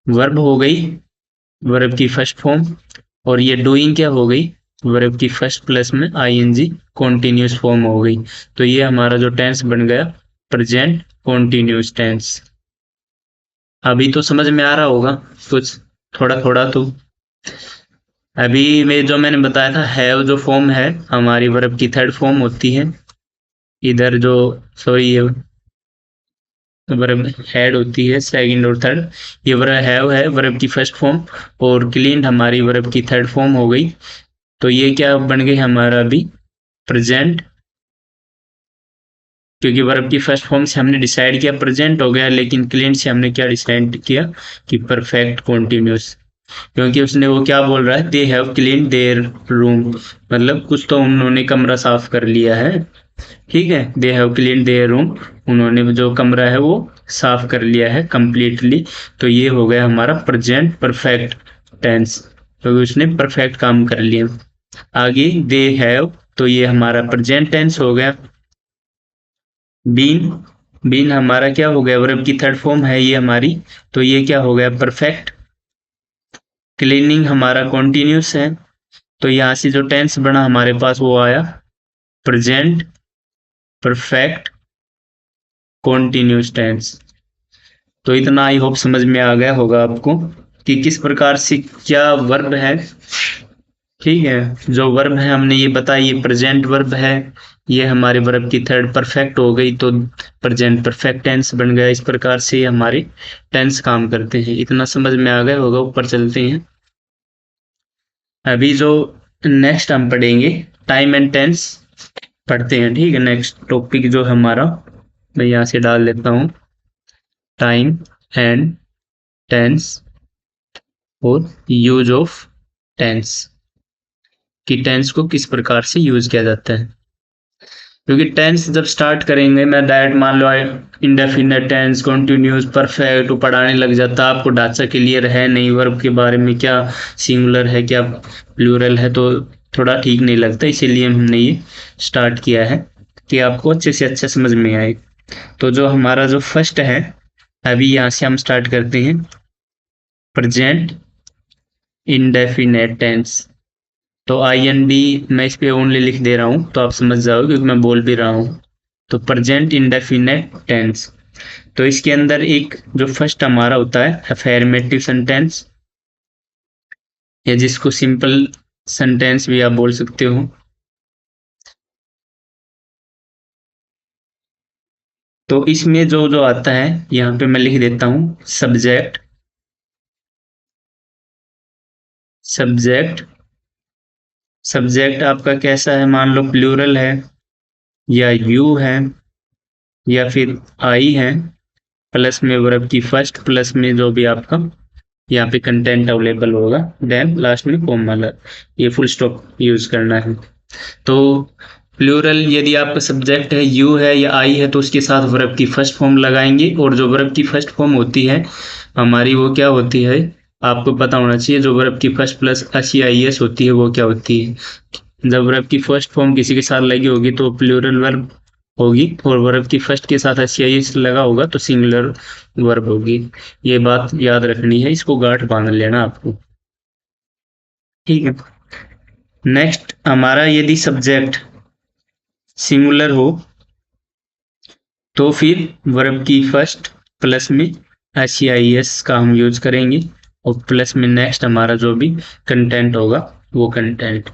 [SPEAKER 1] वर्ब हो गई, वर्ब की फर्स्ट फॉर्म। और ये डूइंग क्या हो गई, वर्ब की फर्स्ट प्लस में आईएनजी कॉन्टिन्यूस फॉर्म हो गई। तो ये हमारा जो टेंस बन गया प्रेजेंट कॉन्टिन्यूस टेंस। अभी तो समझ में आ रहा होगा कुछ, थोड़ा थोड़ा तो। अभी में जो मैंने बताया था हैव जो फॉर्म है हमारी वर्ब की थर्ड फॉर्म होती है। इधर जो, सॉरी, ये वर्ब हेड होती है सेकंड और थर्ड। ये वर्ब हैव है वर्ब की फर्स्ट फॉर्म, और क्लीन हमारी वर्ब की थर्ड फॉर्म हो गई। तो ये क्या बन गई हमारा अभी, प्रेजेंट। क्योंकि वर्ब की फर्स्ट फॉर्म से हमने डिसाइड किया प्रेजेंट हो गया, लेकिन क्लीन से हमने क्या डिसाइड किया कि परफेक्ट कॉन्टिन्यूस। क्योंकि उसने वो क्या बोल रहा है, दे हैव क्लीन देयर रूम, मतलब कुछ तो उन्होंने कमरा साफ कर लिया है। ठीक है, दे हैव क्लीन देयर रूम, उन्होंने जो कमरा है वो साफ कर लिया है कंप्लीटली। तो ये हो गया हमारा प्रेजेंट परफेक्ट टेंस, क्योंकि उसने परफेक्ट काम कर लिया। आगे दे हैव, तो ये हमारा प्रेजेंट टेंस हो गया। बीन, बीन हमारा क्या हो गया, वर्ब की थर्ड फॉर्म है ये हमारी, तो ये क्या हो गया, परफेक्ट। क्लीनिंग हमारा कॉन्टिन्यूस है, तो यहाँ से जो टेंस बना हमारे पास वो आया प्रेजेंट परफेक्ट कॉन्टिन्यूस टेंस। तो इतना आई होप समझ में आ गया होगा आपको कि किस प्रकार से क्या वर्ब है। ठीक है, जो वर्ब है हमने ये बताया, ये प्रेजेंट वर्ब है, ये हमारे वर्ब की थर्ड परफेक्ट हो गई तो प्रेजेंट परफेक्ट टेंस बन गया। इस प्रकार से हमारे टेंस काम करते हैं। इतना समझ में आ गया होगा, ऊपर चलते हैं। अभी जो नेक्स्ट हम पढ़ेंगे टाइम एंड टेंस पढ़ते हैं। ठीक है, नेक्स्ट टॉपिक जो हमारा, मैं यहाँ से डाल देता हूँ, टाइम एंड टेंस और यूज ऑफ टेंस, कि टेंस को किस प्रकार से यूज किया जाता है। क्योंकि टेंस जब स्टार्ट करेंगे, मैं डायरेक्ट मान लो इंडेफिनेट टेंस कंटिन्यूस परफेक्ट पढ़ाने लग जाता, आपको ढांचा क्लियर है नहीं वर्ब के बारे में, क्या सिंगुलर है क्या प्लूरल है, तो थोड़ा ठीक नहीं लगता। इसीलिए हमने ये स्टार्ट किया है कि आपको अच्छे से अच्छा समझ में आए। तो जो हमारा जो फर्स्ट है, अभी यहाँ से हम स्टार्ट करते हैं प्रेजेंट इंडेफिनेट टेंस। तो आई एन डी मैं इस पे ओनली लिख दे रहा हूँ तो आप समझ जाओगे, क्योंकि मैं बोल भी रहा हूँ। तो प्रेजेंट इंडेफिनेट टेंस, तो इसके अंदर एक जो फर्स्ट हमारा होता है अफर्मेटिव सेंटेंस, या जिसको सिंपल सेंटेंस भी आप बोल सकते हो। तो इसमें जो जो आता है यहाँ पे मैं लिख देता हूँ सब्जेक्ट, सब्जेक्ट। सब्जेक्ट आपका कैसा है, मान लो प्लूरल है या यू है या फिर आई है, प्लस में वर्ब की फर्स्ट प्लस में जो भी आपका यहाँ पे कंटेंट अवेलेबल होगा, देन लास्ट में कॉमा, ये फुल स्टॉप यूज करना है। तो प्लूरल यदि आपका सब्जेक्ट है, यू है या आई है, तो उसके साथ वर्ब की फर्स्ट फॉर्म लगाएंगे। और जो वर्ब की फर्स्ट फॉर्म होती है हमारी, वो क्या होती है आपको पता होना चाहिए। जो वर्ब की first plus H I S होती है वो क्या होती है, जब वर्ब की फर्स्ट फॉर्म किसी के साथ लगी होगी तो प्लूरल वर्ब होगी और वर्ब की फर्स्ट के साथ एस आई एस लगा होगा तो सिंगुलर वर्ब होगी। ये बात याद रखनी है, इसको गांठ बांध लेना आपको। ठीक है। नेक्स्ट हमारा यदि सब्जेक्ट सिंगुलर हो तो फिर वर्ब की फर्स्ट प्लस में एस आई एस का हम यूज करेंगे और प्लस में नेक्स्ट हमारा जो भी कंटेंट होगा वो कंटेंट।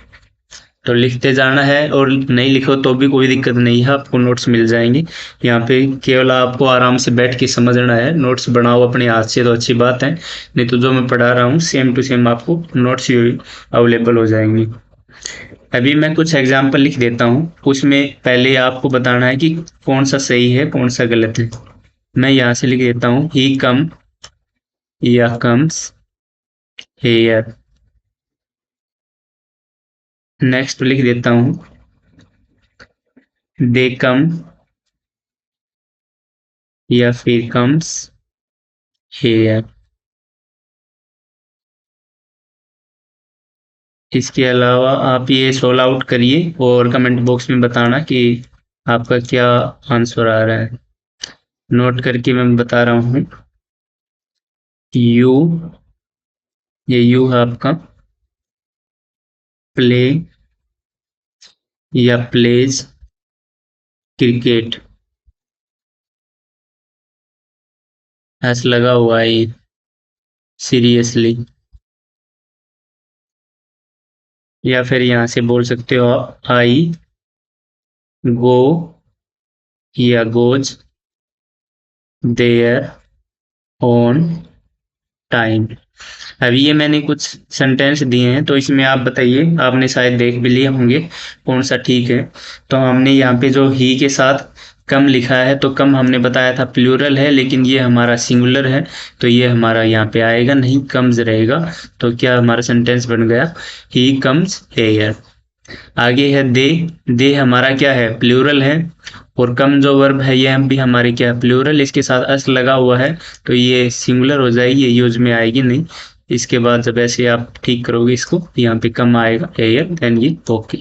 [SPEAKER 1] तो लिखते जाना है और नहीं लिखो तो भी कोई दिक्कत नहीं है, आपको नोट्स मिल जाएंगे यहाँ पे। केवल आपको आराम से बैठ के समझना है। नोट्स बनाओ अपने हाथ से तो अच्छी बात है, नहीं तो जो मैं पढ़ा रहा हूँ सेम टू सेम आपको नोट्स अवेलेबल हो जाएंगे। अभी मैं कुछ एग्जाम्पल लिख देता हूँ, उसमें पहले आपको बताना है कि कौन सा सही है कौन सा गलत है। मैं यहाँ से लिख देता हूँ ही कम या कम्स हेयर। नेक्स्ट लिख देता हूँ दे कम या फिर कम्स हेयर। इसके अलावा आप ये सोल्व आउट करिए और कमेंट बॉक्स में बताना कि आपका क्या आंसर आ रहा है। नोट करके मैं बता रहा हूँ। यू, ये यू है आपका प्ले या प्लेज क्रिकेट। ऐसा लगा हुआ है सीरियसली। या फिर यहाँ से बोल सकते हो आई गो या गोज देयर ऑन टाइम। अभी ये मैंने कुछ सेंटेंस दिए हैं तो इसमें आप बताइए, आपने शायद देख भी लिए होंगे कौन सा ठीक है। तो हमने यहाँ पे जो ही के साथ कम लिखा है तो कम हमने बताया था प्लूरल है, लेकिन ये हमारा सिंगुलर है तो ये हमारा यहाँ पे आएगा नहीं, कम्स रहेगा। तो क्या हमारा सेंटेंस बन गया ही कम्स हेयर। आगे है दे हमारा क्या है प्लूरल है और कम जो वर्ब है ये हम भी हमारे क्या प्लूरल, इसके साथ अस लगा हुआ है तो ये सिंगुलर हो जाएगी, ये यूज में आएगी नहीं। इसके बाद जब ऐसे आप ठीक करोगे इसको यहाँ पे कम आएगा हेयर देन ये ओके।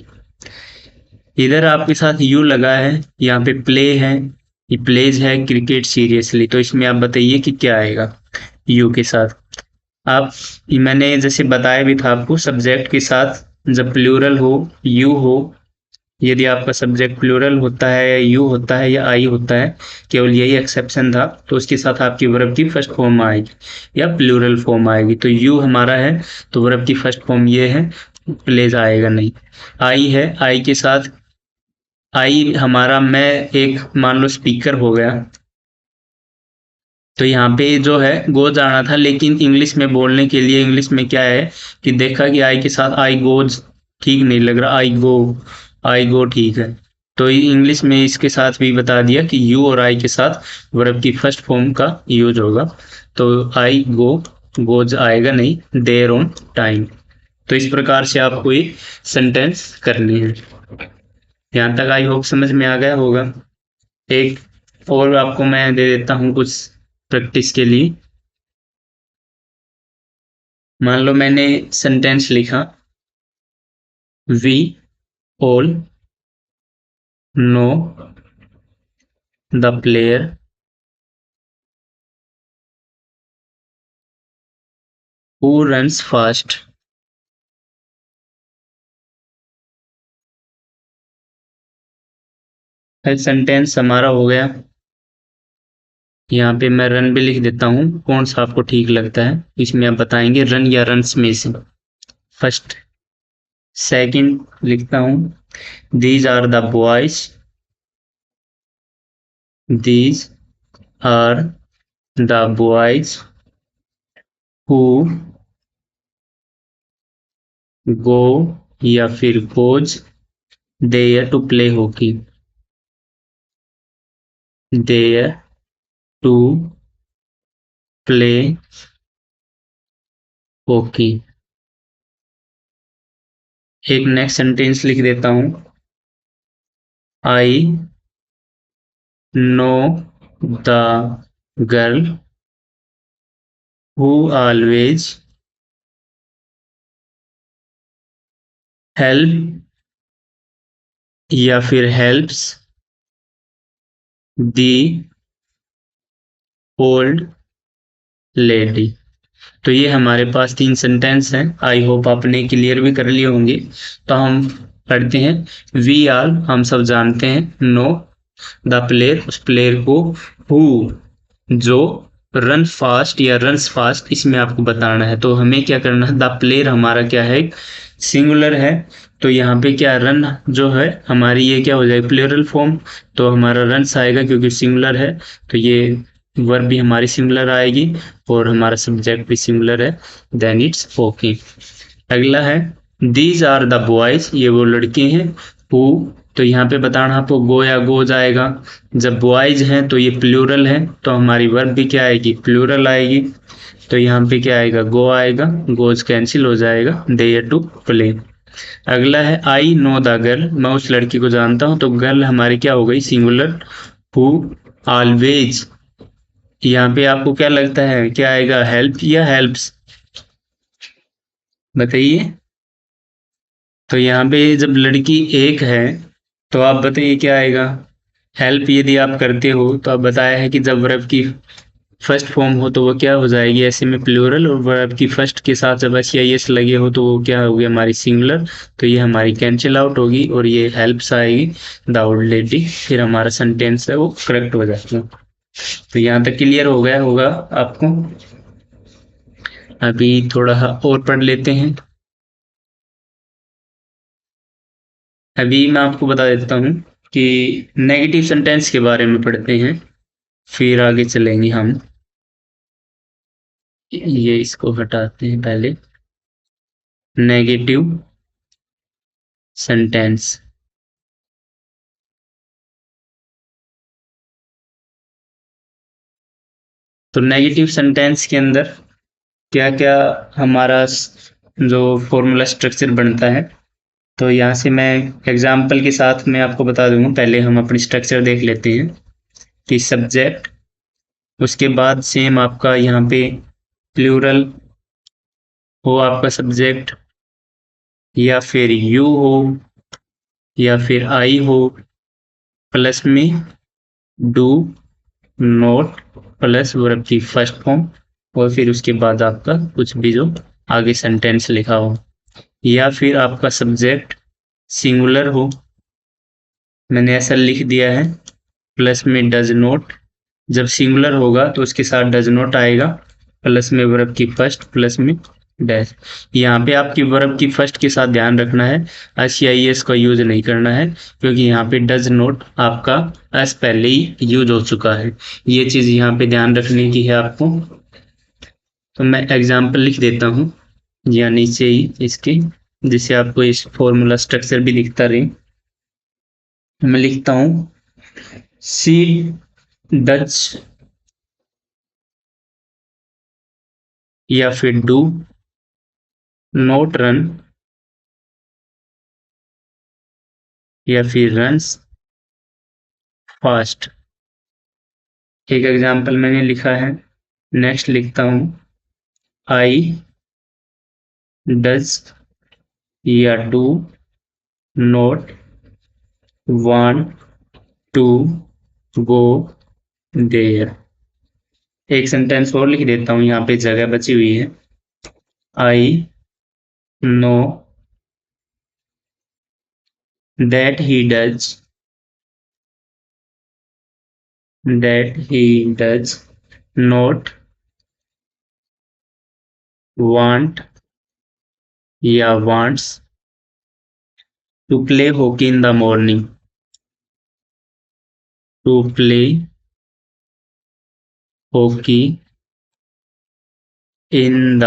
[SPEAKER 1] इधर आपके साथ यू लगा है, यहाँ पे प्ले है, ये प्लेज है क्रिकेट सीरियसली, तो इसमें आप बताइए कि क्या आएगा यू के साथ। आप, मैंने जैसे बताया भी था आपको सब्जेक्ट के साथ जब प्लूरल हो यू हो, यदि आपका सब्जेक्ट प्लूरल होता है यू होता है या आई होता है, केवल यही एक्सेप्शन था, तो उसके साथ आपकी वर्ब की फर्स्ट फॉर्म आएगी या प्लूरल फॉर्म आएगी। तो यू हमारा है तो वर्ब की फर्स्ट फॉर्म ये है, प्लेज आएगा नहीं। आई है, आई के साथ आई हमारा मैं एक मान लो स्पीकर हो गया, तो यहाँ पे जो है गो जाना था, लेकिन इंग्लिश में बोलने के लिए इंग्लिश में क्या है कि देखा कि आई के साथ आई गोज ठीक नहीं लग रहा, आई गो ठीक है, तो इंग्लिश में इसके साथ भी बता दिया कि यू और आई के साथ वर्ब की फर्स्ट फॉर्म का यूज होगा। तो आई गो गोज आएगा नहीं देयर ऑन टाइम। तो इस प्रकार से आपको ये सेंटेंस करनी है। यहाँ तक आई होप समझ में आ गया होगा। एक और आपको मैं दे देता हूँ कुछ प्रैक्टिस के लिए। मान लो मैंने सेंटेंस लिखा we all know the player who runs fast. Sentence हमारा हो गया। यहाँ पे मैं रन भी लिख देता हूँ, कौन सा आपको ठीक लगता है इसमें आप बताएंगे रन या रन्स में से फर्स्ट। सेकंड लिखता हूँ these are the boys, these are the boys who go या फिर goes there to play hockey, there to play hockey. एक नेक्स्ट सेंटेंस लिख देता हूँ I know the girl who always help या फिर हेल्प्स दी ओल्ड लेडी। तो ये हमारे पास 3 सेंटेंस हैं। आई होप आपने क्लियर भी कर लिए होंगे। तो हम पढ़ते हैं। वी आल, हम सब जानते हैं। नो द प्लेयर, उस प्लेयर को। हु, जो। रन फास्ट या रन्स फास्ट, इसमें आपको बताना है। तो हमें क्या करना है, द प्लेयर हमारा क्या है, सिंगुलर है। तो यहाँ पे क्या रन जो है हमारी, ये क्या हो जाएगी, प्लूरल फॉर्म। तो हमारा रन्स आएगा क्योंकि सिंगुलर है। तो ये वर्ब भी हमारी सिंगुलर आएगी और हमारा सब्जेक्ट भी सिंगुलर है। Then it's okay. अगला है दीज आर द बॉयज, ये वो लड़के हैं। हु, तो यहाँ पे बताना आपको गो या गो जाएगा। जब बॉयज हैं तो ये प्लूरल है, तो हमारी वर्ब भी क्या आएगी, प्लूरल आएगी। तो यहाँ पे क्या आएगा, गो आएगा, गोज कैंसिल हो जाएगा, देयर टू प्ले। अगला है आई नो द गर्ल, मैं उस लड़की को जानता हूँ। तो गर्ल हमारी क्या हो गई, सिंगुलर। हु ऑलवेज, यहाँ पे आपको क्या लगता है, क्या आएगा, हेल्प या हेल्प्स, बताइए। तो यहाँ पे जब लड़की एक है तो आप बताइए क्या आएगा, हेल्प। यदि आप करते हो तो आप बताया है कि जब वर्ब की फर्स्ट फॉर्म हो तो वो क्या हो जाएगी, ऐसे में प्लूरल। और वर्ब की फर्स्ट के साथ जब एस या एस लगे हो तो वो क्या होगी, हमारी सिंगुलर। तो ये हमारी कैंसिल आउट होगी और ये हेल्प्स आएगी, द ओल्ड लेडी। फिर हमारा सेंटेंस है वो करेक्ट हो जाएगा। तो यहाँ तक क्लियर हो गया होगा आपको। अभी थोड़ा और पढ़ लेते हैं। अभी मैं आपको बता देता हूँ कि नेगेटिव सेंटेंस के बारे में पढ़ते हैं, फिर आगे चलेंगे हम। ये इसको हटाते हैं पहले। Negative sentence. तो नेगेटिव सेंटेंस के अंदर क्या क्या हमारा जो फॉर्मूला स्ट्रक्चर बनता है, तो यहाँ से मैं एग्जाम्पल के साथ मैं आपको बता दूंगा। पहले हम अपनी स्ट्रक्चर देख लेते हैं कि सब्जेक्ट, उसके बाद सेम आपका यहाँ पे प्लूरल हो आपका सब्जेक्ट, या फिर यू हो, या फिर आई हो, प्लस में डू नोट, प्लस वर्ब की फर्स्ट फॉर्म, और फिर उसके बाद आपका कुछ भी जो आगे सेंटेंस लिखा हो, या फिर आपका सब्जेक्ट सिंगुलर हो, मैंने ऐसा लिख दिया है, प्लस में डज नॉट। जब सिंगुलर होगा तो उसके साथ डज नॉट आएगा, प्लस में वर्ब की फर्स्ट, प्लस में डैश। यहाँ पे आपकी वर्ब की फर्स्ट के साथ ध्यान रखना है, एस या एस का यूज नहीं करना है, क्योंकि यहाँ पे डज नॉट आपका एस पहले ही यूज हो चुका है। ये चीज यहाँ पे ध्यान रखने की है आपको। तो मैं एग्जाम्पल लिख देता हूँ या नीचे ही इसके, जिससे आपको इस फॉर्मूला स्ट्रक्चर भी दिखता रहे। मैं लिखता हूँ सी डच, या फिर डू नोट रन, या फिर रन्स फास्ट। एक एग्जाम्पल मैंने लिखा है। नेक्स्ट लिखता हूँ आई डज या do not want to go there. एक सेंटेंस और लिख देता हूँ, यहाँ पे जगह बची हुई है। I know that he does not want या wants to play hockey in the morning, to play hockey in the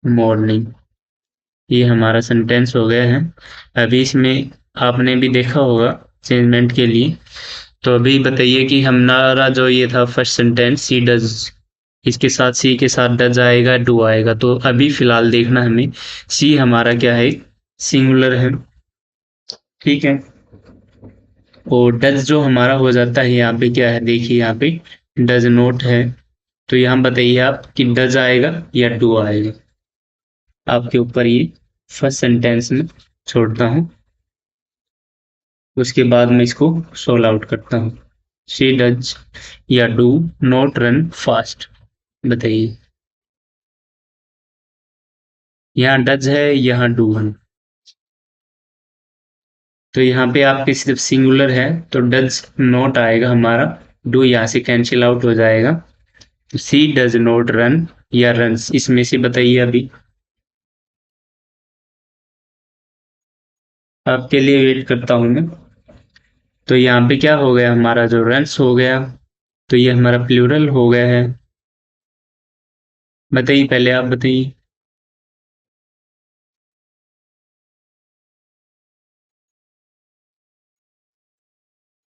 [SPEAKER 1] morning. ये हमारा सेंटेंस हो गया है। अभी इसमें आपने भी देखा होगा चेंजमेंट के लिए। तो अभी बताइए कि हमारा जो ये था फर्स्ट सेंटेंस, सी डज, इसके साथ सी के साथ डज आएगा, डू आएगा। तो अभी फिलहाल देखना हमें, सी हमारा क्या है, सिंगुलर है, ठीक है। और डज जो हमारा हो जाता है यहाँ पे क्या है, देखिए यहाँ पे डज नोट है। तो यहाँ बताइए आप कि डज आएगा या डू आएगा, आपके ऊपर ये फर्स्ट सेंटेंस में छोड़ता हूँ। उसके बाद मैं इसको सोल्व आउट करता हूँ। शी डज या डू नॉट रन फास्ट, बताइए। यहाँ डज है, यहाँ डू है, तो यहाँ पे आपके सिर्फ सिंगुलर है तो डज नॉट आएगा हमारा, डू यहाँ से कैंसिल आउट हो जाएगा। सी डज नॉट रन या रन्स, इसमें से बताइए अभी। आपके लिए वेट करता हूँ मैं। तो यहाँ पे क्या हो गया, हमारा जो रन्स हो गया, तो ये हमारा प्लूरल हो गया है। बताइए, पहले आप बताइए।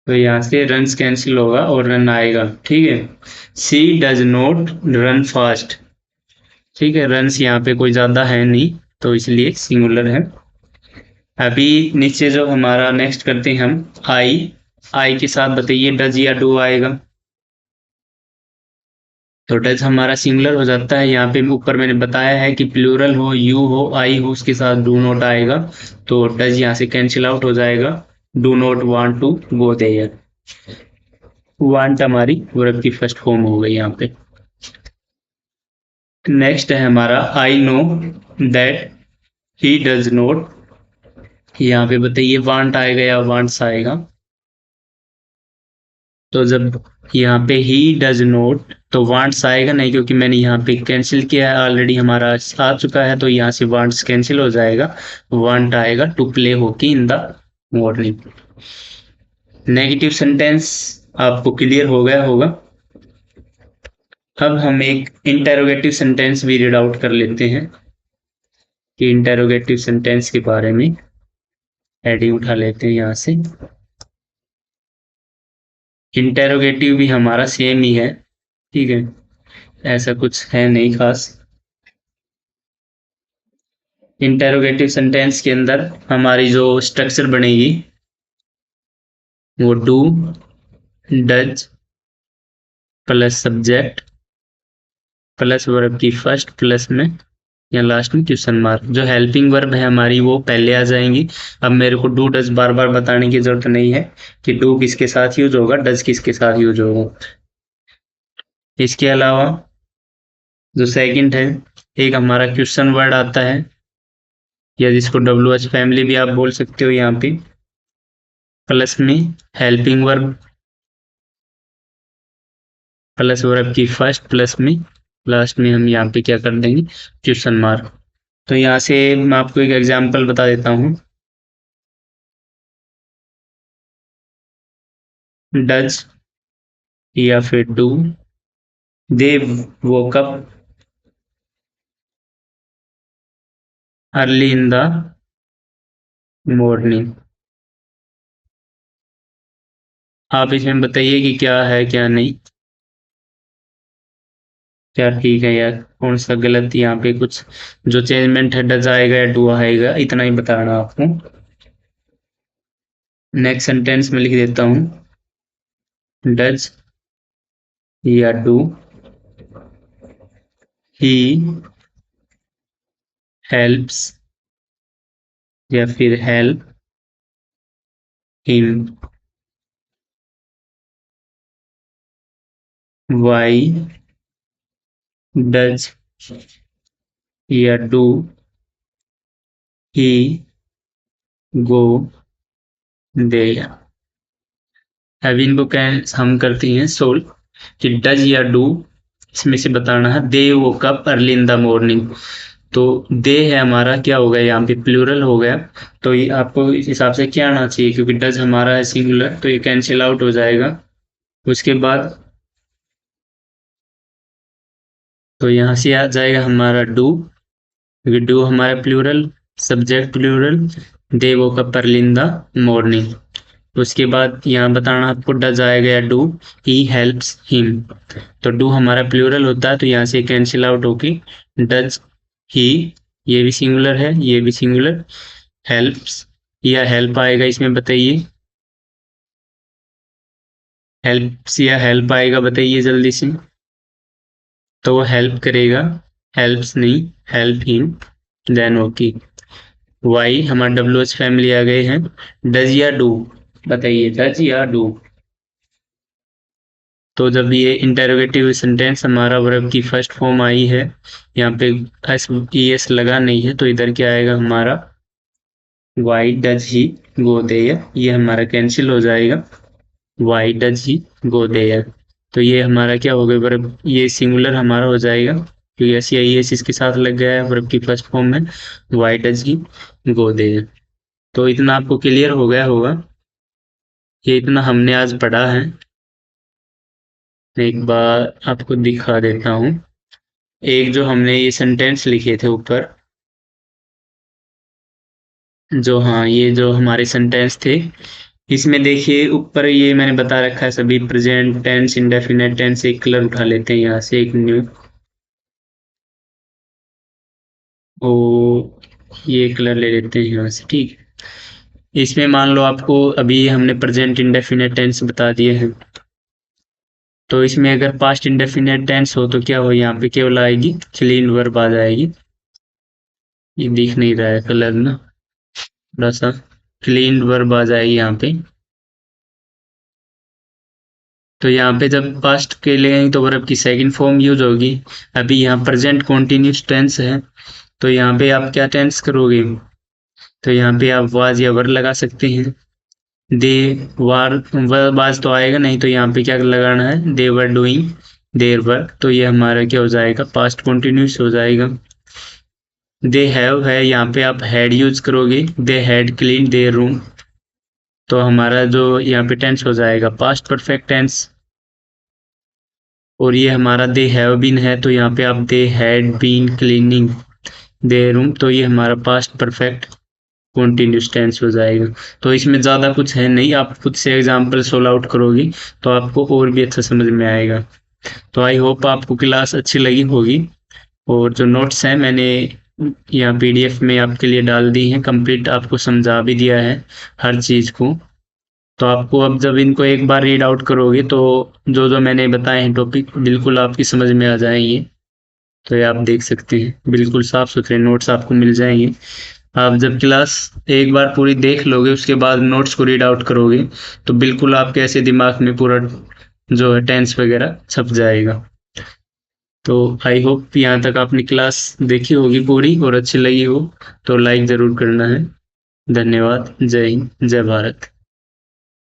[SPEAKER 1] तो यहाँ से रन्स कैंसिल होगा और रन आएगा, ठीक है। सी डज नॉट रन फास्ट, ठीक है। रन्स यहाँ पे कोई ज़्यादा है नहीं, तो इसलिए सिंगुलर है। अभी नीचे जो हमारा नेक्स्ट करते हैं हम, आई। आई के साथ बताइए डज या डू आएगा। तो डज हमारा सिंगुलर हो जाता है। यहाँ पे ऊपर मैंने बताया है कि प्लूरल हो, यू हो, आई हो, उसके साथ डू नॉट आएगा, तो डज यहाँ से कैंसिल आउट हो जाएगा। Do not want to go there, want हमारी वर्ब की फर्स्ट फॉर्म हो गई यहाँ पे। नेक्स्ट है हमारा I know that he does not, यहाँ पे बताइए वांट आएगा या वांट्स आएगा। तो जब यहाँ पे ही डज नॉट, तो वांट्स आएगा नहीं, क्योंकि मैंने यहाँ पे कैंसिल किया है ऑलरेडी, हमारा आ चुका है, तो यहाँ से वांट्स कैंसिल हो जाएगा। वांट आएगा to play hockey in the morning. Negative sentence आपको क्लियर हो गया होगा। अब हम एक इंटेरोगेटिव सेंटेंस भी रीड आउट कर लेते हैं, कि इंटेरोगेटिव सेंटेंस के बारे में हेडिंग उठा लेते हैं यहाँ से। इंटेरोगेटिव भी हमारा सेम ही है, ठीक है, ऐसा कुछ है नहीं खास। इंटेरोगेटिव सेंटेंस के अंदर हमारी जो स्ट्रक्चर बनेगी वो do, does plus subject plus verb की फर्स्ट प्लस में या लास्ट में क्वेश्चन मार्क। जो हेल्पिंग वर्ब है हमारी वो पहले आ जाएंगी। अब मेरे को डू डज बार बार बताने की जरूरत नहीं है कि डू किसके साथ यूज होगा, डज किसके साथ यूज होगा। इसके अलावा जो सेकंड है, एक हमारा क्वेश्चन वर्ड आता है, या जिसको WH फैमिली भी आप बोल सकते हो यहाँ पे, प्लस में हेल्पिंग वर्ब प्लस वर्ब की फर्स्ट प्लस में लास्ट में हम यहाँ पे क्या कर देंगे, क्वेश्चन मार्क। तो यहाँ से मैं आपको एक एग्जांपल बता देता हूँ। डज या फिर do, they woke up early in the morning. आप इसमें बताइए कि क्या है क्या नहीं, क्या ठीक है या कौन सा गलत। यहाँ पे कुछ जो चेंजमेंट है, डज आएगा या डू आएगा, इतना ही बताना आपको। नेक्स्ट सेंटेंस में लिख देता हूँ, डज या डू ही हेल्प्स या फिर हेल्प हिम। वाई डज या डू ही गो देयर। अब इनको हम करते हैं सोल्व, कि डज या डू इसमें से बताना है। They woke up early in the morning, तो दे है हमारा क्या हो गया, यहाँ पे प्लूरल हो गया, तो ये आपको इस हिसाब से क्या आना चाहिए, क्योंकि डज हमारा है सिंगुलर, तो ये कैंसिल आउट हो जाएगा। उसके बाद तो यहाँ से आ जाएगा हमारा डू, क्योंकि डू हमारा plural, subject plural, they woke up early in the morning. उसके बाद यहाँ बताना आपको डज आएगा या डू ही हेल्प्स हिम, तो डू हमारा प्लूरल होता है, तो यहाँ से कैंसिल आउट होगी। डज ही, ये भी सिंगुलर है, ये भी सिंगुलर। हेल्प्स या हेल्प आएगा इसमें, बताइए। हेल्प्स या हेल्प आएगा, बताइए जल्दी से। तो वो हेल्प करेगा, हेल्प्स नहीं, help him. Then okay. Why हमारा WH फैमिली आ गए हैं। डज या डू, बताइए, डज या डू? तो जब ये इंटेरोगेटिव सेंटेंस हमारा वर्ब की फर्स्ट फॉर्म आई है, यहाँ पे एस ई एस लगा नहीं है, तो इधर क्या आएगा हमारा, why does he go there, ये हमारा कैंसिल हो जाएगा, why does he go there. तो ये हमारा क्या हो गया, वर्ब ये सिंगुलर हमारा हो जाएगा क्योंकि एस या ई एस इसके साथ लग गया है वर्ब की फर्स्ट फॉर्म में, why does he go there. तो इतना आपको क्लियर हो गया होगा, ये इतना हमने आज पढ़ा है। एक बार आपको दिखा देता हूँ, एक जो हमने ये सेंटेंस लिखे थे ऊपर, जो हाँ ये जो हमारे सेंटेंस थे, इसमें देखिए ऊपर ये मैंने बता रखा है सभी प्रेजेंट टेंस इंडेफिनिट टेंस, एक कलर उठा लेते हैं यहाँ से, एक न्यू, ओ ये कलर ले लेते हैं यहाँ से, ठीक है। इसमें मान लो आपको अभी हमने प्रेजेंट इंडेफिनिट टेंस बता दिए हैं, तो इसमें अगर पास्ट इंडेफिनिट टेंस हो तो क्या हो, यहाँ पे केवल आएगी क्लीन वर्ब आ जाएगी, ये दिख नहीं रहा है कलर ना, थोड़ा सा क्लीन वर्ब आ जाएगी यहाँ पे। तो यहाँ पे जब पास्ट के लिए तो वर्ब की सेकंड फॉर्म यूज होगी, अभी यहाँ प्रेजेंट कॉन्टिन्यूस टेंस है, तो यहाँ पे आप क्या टेंस करोगे, तो यहाँ पे आप वाज या वर लगा सकते हैं, दे वार वाज तो आएगा नहीं, तो यहाँ पे क्या लगाना है, दे वर डूइंग देयर वर्क, तो ये हमारा क्या हो जाएगा, पास्ट कॉन्टिन्यूस हो जाएगा। दे हैव है, यहाँ पे आप हैड यूज करोगे, they had clean their room, तो हमारा जो यहाँ पे टेंस हो जाएगा पास्ट परफेक्ट टेंस। और ये हमारा दे हैव बीन है, तो यहाँ पे आप they had been cleaning their room, तो ये हमारा पास्ट परफेक्ट कॉन्टिन्यूस टेंस हो जाएगा। तो इसमें ज़्यादा कुछ है नहीं, आप खुद से एग्जाम्पल सोल्व आउट करोगे तो आपको और भी अच्छा समझ में आएगा। तो आई होप आपको क्लास अच्छी लगी होगी, और जो नोट्स हैं मैंने यहाँ पीडीएफ में आपके लिए डाल दी हैं, कंप्लीट आपको समझा भी दिया है हर चीज़ को। तो आपको अब जब इनको एक बार रीड आउट करोगे तो जो जो मैंने बताए हैं टॉपिक बिल्कुल आपकी समझ में आ जाएंगे। तो ये आप देख सकते हैं बिल्कुल साफ सुथरे नोट्स आपको मिल जाएंगे। आप जब क्लास एक बार पूरी देख लोगे उसके बाद नोट्स को रीड आउट करोगे तो बिल्कुल आपके ऐसे दिमाग में पूरा जो है टेंस वगैरह छप जाएगा। तो आई होप यहाँ तक आपने क्लास देखी होगी पूरी और अच्छी लगी हो, तो लाइक ज़रूर करना है। धन्यवाद। जय हिंद, जय भारत।